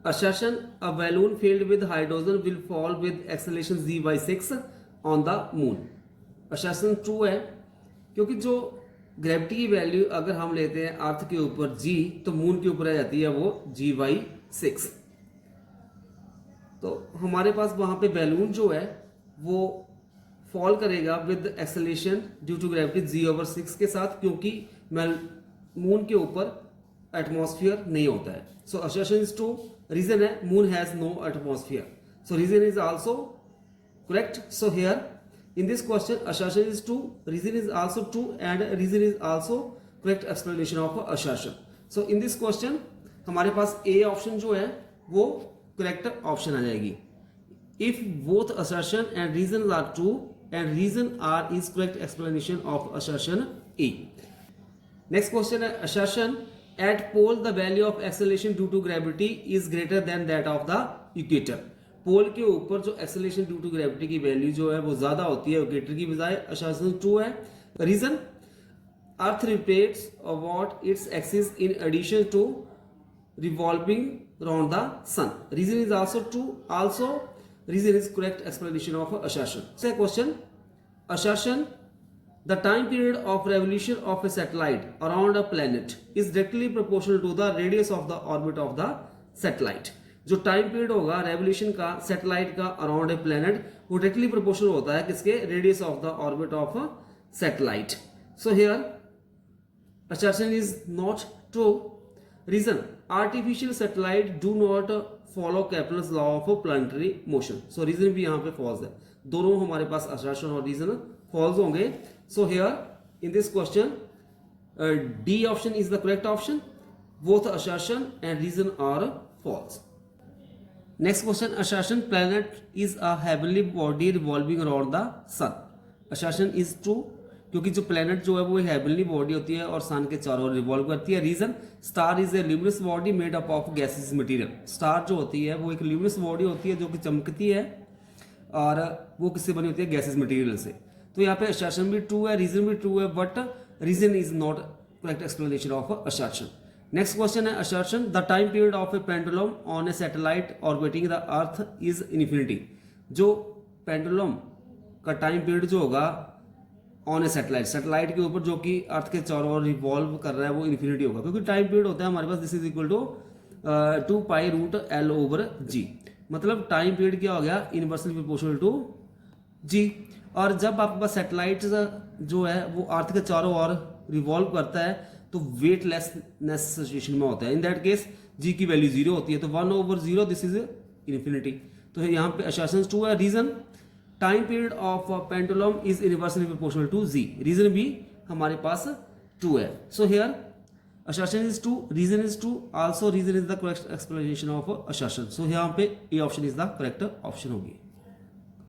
assertion a balloon filled with hydrogen will fall with acceleration g by 6 on the moon. assertion true है क्योंकि जो gravity की value अगर हम लेते हैं अर्थ के ऊपर g तो मून के ऊपर आ जाती है वो g by 6. तो हमारे पास वहां पे बैलून जो है वो फॉल करेगा with acceleration due to gravity g/6 के साथ, क्योंकि मून के ऊपर एटमॉस्फेयर नहीं होता है. So assertion is true. Reason है moon has no atmosphere. So reason is also correct. So here in this question assertion is true, reason is also true and reason is also correct explanation of assertion. So in this question हमारे पास A option जो है वो correct option आ जाएगी. If both assertion and reason are true and reason R is correct explanation of assertion A. Next question है assertion at pole the value of acceleration due to gravity is greater than that of the equator. Pole के ऊपर जो acceleration due to gravity की value जो है वो ज्यादा होती है इक्वेटर की बजाय. असर्शन ट्रू है. Reason earth rotates about its axis in addition to revolving around the sun. Reason is also true. Also, reason is correct explanation of assertion. Second question, assertion: the time period of revolution of a satellite around a planet is directly proportional to the radius of the orbit of the satellite. जो time period होगा revolution का satellite का around a planet वो directly proportional होता है किसके? Radius of the orbit of satellite. So here assertion is not true. Reason: artificial satellite do not follow Kepler's law of planetary motion. So reason भी यहाँ पे false है. दोनों हमारे पास assertion और reason false होंगे. So here in this question D option is the correct option. Both assertion and reason are false. Next question, assertion planet is a heavenly body revolving around the sun. Assertion is true क्योंकि जो planet जो है वो heavenly body होती है और सन के चारों ओर रिवॉल्व करती है. Reason: star is a luminous body made up of gases material. Star जो होती है वो एक ल्यूमिनस बॉडी होती है जो कि चमकती है और वो किससे बनी होती है? गैसेस मटेरियल से. तो यहाँ पे असर्शन भी ट्रू है, रीजन भी ट्रू है, but reason is not correct explanation of assertion. Next question है assertion: the time period of a pendulum on a satellite orbiting the earth is infinity. जो पेंडुलम का टाइम पीरियड जो होगा on a satellite, satellite के ऊपर जो कि अर्थ के चारों ओर रिवॉल्व कर रहा है वो इन्फिनिटी होगा, क्योंकि टाइम पीरियड होता है हमारे पास this is equal to 2π√L/g. मतलब टाइम पीरियड क्या हो गया? Inversely proportional to g. और जब आपके पास सैटेलाइट जो है वो अर्थ के चारों ओर रिवॉल्व करता है तो वेटलेसनेस सिचुएशन में होता है. इन दैट केस g की वैल्यू 0 होती है, तो 1/0 दिस इज इन्फिनिटी. तो यहाँ पे असर्शन ट्रू है. Reason: time period of pendulum is inversely proportional to G. Reason भी हमारे पास ट्रू है. So here assertion is true, reason is true, also reason is the correct explanation of assertion. So यहाँ पे A option is the correct option होगी.